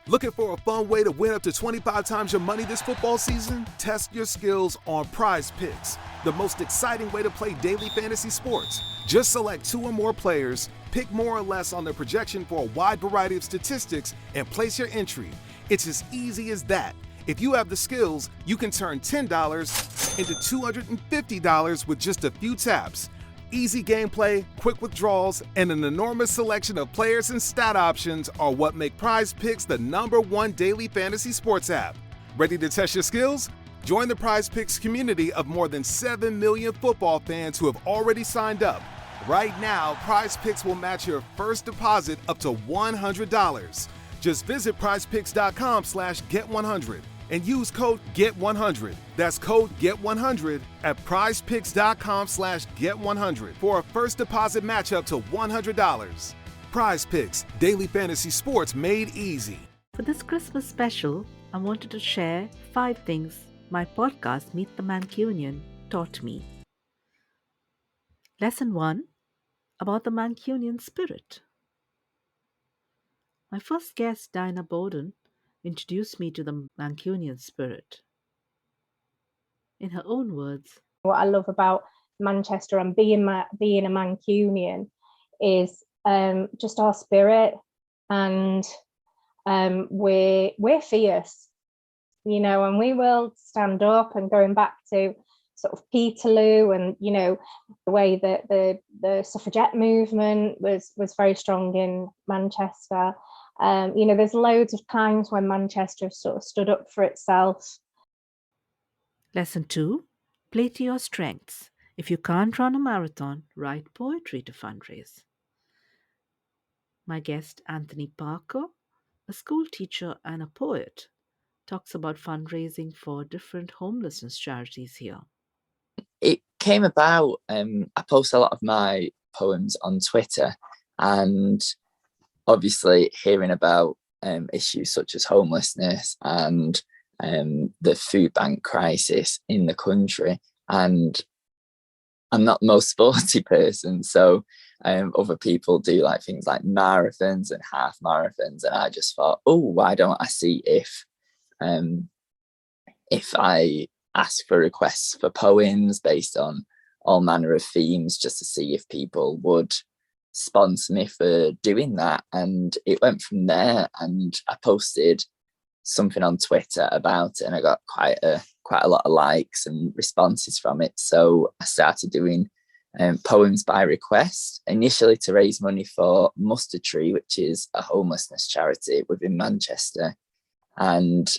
Looking for a fun way to win up to 25 times your money this football season? Test your skills on Prize Picks, the most exciting way to play daily fantasy sports. Just select 2 or more players, pick more or less on their projection for a wide variety of statistics, and place your entry. It's as easy as that. If you have the skills, you can turn $10 into $250 with just a few taps. Easy gameplay, quick withdrawals, and an enormous selection of players and stat options are what make Prize Picks the #1 daily fantasy sports app. Ready to test your skills? Join the Prize Picks community of more than 7 million football fans who have already signed up. Right now, Prize Picks will match your first deposit up to $100. Just visit prizepicks.com/get100 and use code GET100. That's code GET100 at prizepicks.com/get100 for a first deposit match up to $100. Prize Picks, daily fantasy sports made easy. For this Christmas special, I wanted to share 5 things my podcast, Meet the Mancunian, taught me. Lesson 1, about the Mancunian spirit. My first guest, Dinah Bowden, introduced me to the Mancunian spirit. In her own words, what I love about Manchester and being a Mancunian is just our spirit, and we're fierce, you know, and we will stand up. And going back to sort of Peterloo, and you know, the way that the suffragette movement was very strong in Manchester. You know, there's loads of times when Manchester sort of stood up for itself. Lesson 2, play to your strengths. If you can't run a marathon, write poetry to fundraise. My guest, Anthony Parker, a school teacher and a poet, talks about fundraising for different homelessness charities here. It came about, I post a lot of my poems on Twitter, and obviously hearing about issues such as homelessness and the food bank crisis in the country, and I'm not the most sporty person, so other people do like things like marathons and half marathons, and I just thought, oh, why don't I see if I ask for requests for poems based on all manner of themes, just to see if people would sponsor me for doing that. And it went from there, and I posted something on Twitter about it, and I got quite a lot of likes and responses from it. So I started doing poems by request, initially to raise money for Mustard Tree, which is a homelessness charity within Manchester, and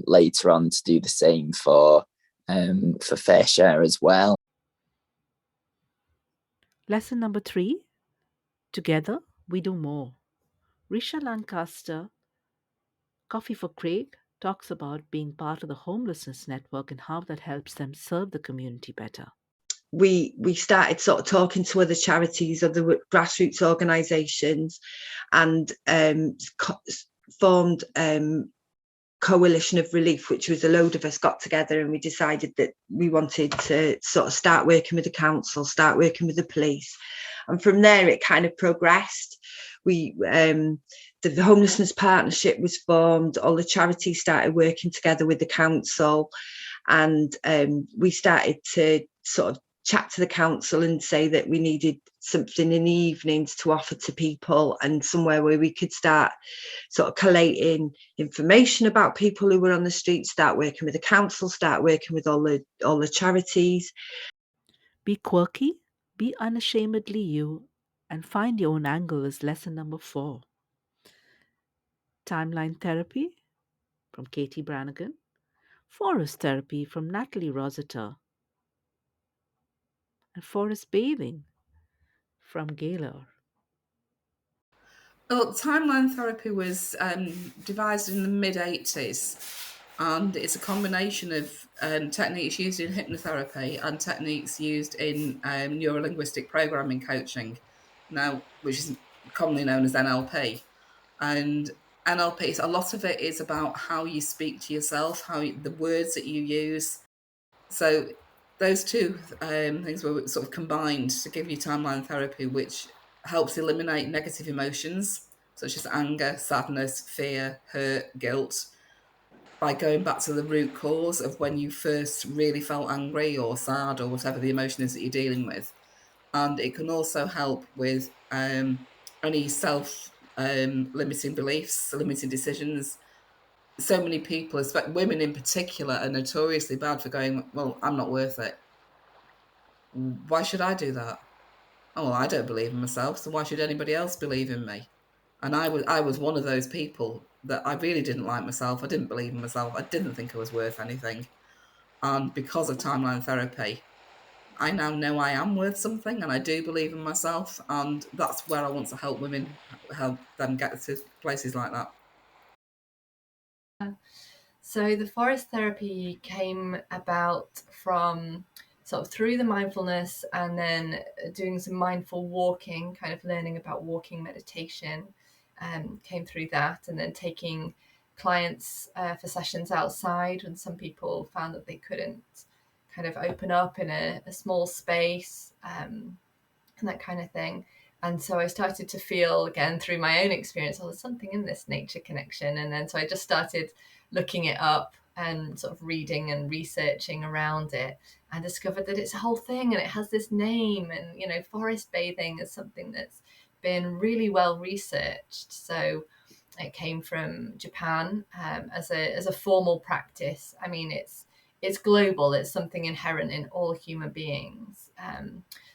later on to do the same for Fair Share as well. Lesson number 3, together we do more. Risha Lancaster, Coffee for Craig, talks about being part of the homelessness network and how that helps them serve the community better. We started sort of talking to other charities, other grassroots organisations, and formed Coalition of Relief, which was a load of us got together, and we decided that we wanted to sort of start working with the council, start working with the police, and from there it kind of progressed. The homelessness partnership was formed, all the charities started working together with the council, and we started to sort of chat to the council and say that we needed something in the evenings to offer to people, and somewhere where we could start sort of collating information about people who were on the street, start working with the council, start working with all the charities. Be quirky, be unashamedly you, and find your own angle is lesson number 4. Timeline therapy from Katie Brannigan. Forest therapy from Natalie Rosetta. And forest bathing from Gaylor. Well, timeline therapy was devised in the mid-80s, and it's a combination of techniques used in hypnotherapy and techniques used in neuro-linguistic programming coaching, now, which is commonly known as NLP. And NLP, a lot of it is about how you speak to yourself, the words that you use. So those two things were sort of combined to give you timeline therapy, which helps eliminate negative emotions such as anger, sadness, fear, hurt, guilt, by going back to the root cause of when you first really felt angry or sad or whatever the emotion is that you're dealing with. And it can also help with any self-limiting beliefs, limiting decisions. So many people, especially women in particular, are notoriously bad for going, well, I'm not worth it. Why should I do that? Oh, well, I don't believe in myself, so why should anybody else believe in me? And I was one of those people that I really didn't like myself. I didn't believe in myself. I didn't think I was worth anything. And because of timeline therapy, I now know I am worth something, and I do believe in myself. And that's where I want to help women, help them get to places like that. So the forest therapy came about from sort of through the mindfulness, and then doing some mindful walking, kind of learning about walking meditation, came through that, and then taking clients for sessions outside when some people found that they couldn't kind of open up in a small space, and that kind of thing. And so I started to feel, again, through my own experience, oh, there's something in this nature connection. And then so I just started looking it up and sort of reading and researching around it, and discovered that it's a whole thing and it has this name. And, you know, forest bathing is something that's been really well researched. So it came from Japan as a formal practice. I mean, it's global. It's something inherent in all human beings.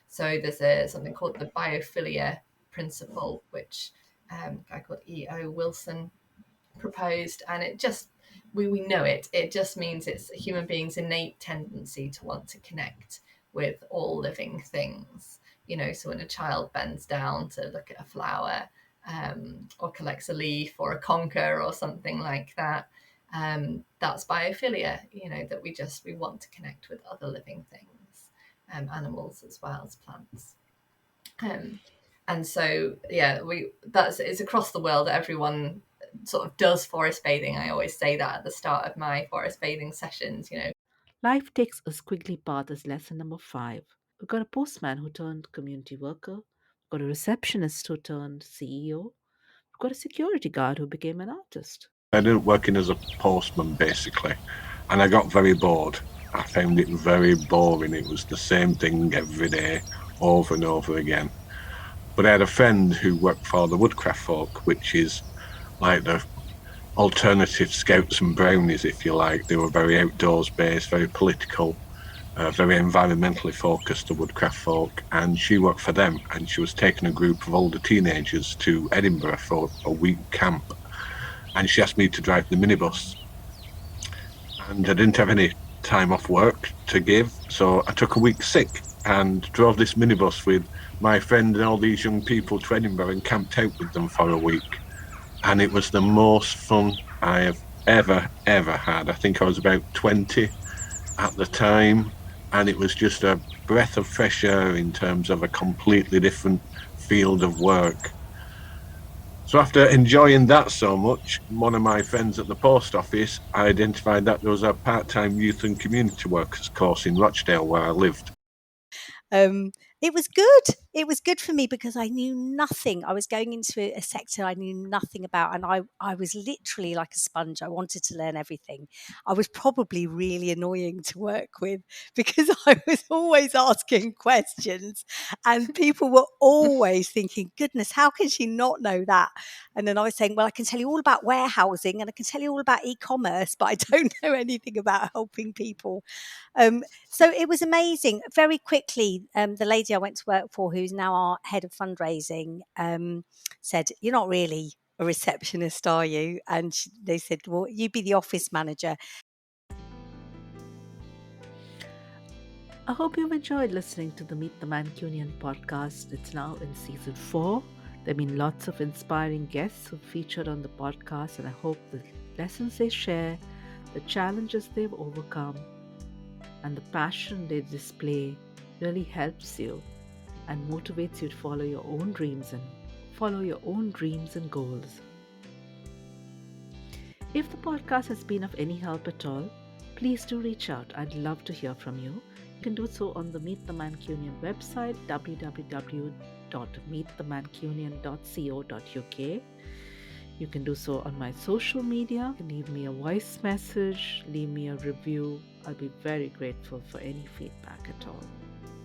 So there's something called the biophilia principle, which a guy called E.O. Wilson proposed, and it just we know it. It just means it's a human being's innate tendency to want to connect with all living things. You know, so when a child bends down to look at a flower, or collects a leaf or a conker or something like that, that's biophilia. You know, that we want to connect with other living things, animals as well as plants. And so, yeah, it's across the world. Everyone sort of does forest bathing. I always say that at the start of my forest bathing sessions, you know. Life takes a squiggly path is lesson number 5. We've got a postman who turned community worker. We've got a receptionist who turned CEO. We've got a security guard who became an artist. I ended up working as a postman, basically, and I got very bored. I found it very boring. It was the same thing every day, over and over again. But I had a friend who worked for the Woodcraft folk, which is like the alternative Scouts and Brownies, if you like. They were very outdoors based, very political, very environmentally focused, the Woodcraft folk, and she worked for them, and she was taking a group of older teenagers to Edinburgh for a week camp, and she asked me to drive the minibus, and I didn't have any time off work to give, so I took a week sick and drove this minibus with my friend and all these young people to Edinburgh and camped out with them for a week. And it was the most fun I have ever had. I think I was about 20 at the time, and it was just a breath of fresh air in terms of a completely different field of work. So after enjoying that so much, one of my friends at the post office identified that there was a part-time youth and community workers course in Rochdale where I lived. It was good. It was good for me because I knew nothing. I was going into a sector I knew nothing about, and I was literally like a sponge. I wanted to learn everything. I was probably really annoying to work with because I was always asking questions, and people were always thinking, goodness, how can she not know that? And then I was saying, well, I can tell you all about warehousing and I can tell you all about e-commerce, but I don't know anything about helping people. So it was amazing. Very quickly, the lady I went to work for, who's now our head of fundraising, said, "You're not really a receptionist, are you?" And they said, "Well, you be the office manager." I hope you've enjoyed listening to the Meet the Mancunian podcast. It's now in season 4. There have been lots of inspiring guests who featured on the podcast, and I hope the lessons they share, the challenges they've overcome, and the passion they display really helps you and motivates you to follow your own dreams and goals. If the podcast has been of any help at all, please do reach out. I'd love to hear from you. You can do so on the Meet the Mancunian website, www.meetthemancunian.co.uk. You can do so on my social media. You can leave me a voice message, leave me a review. I'll be very grateful for any feedback at all.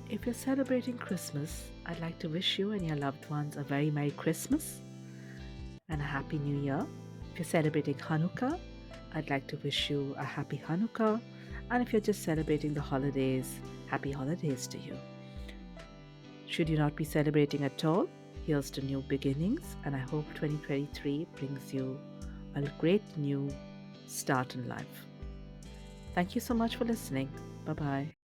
If you're celebrating Christmas, I'd like to wish you and your loved ones a very Merry Christmas and a Happy New Year. If you're celebrating Hanukkah, I'd like to wish you a Happy Hanukkah. And if you're just celebrating the holidays, Happy Holidays to you. Should you not be celebrating at all, here's to new beginnings, and I hope 2023 brings you a great new start in life. Thank you so much for listening. Bye-bye.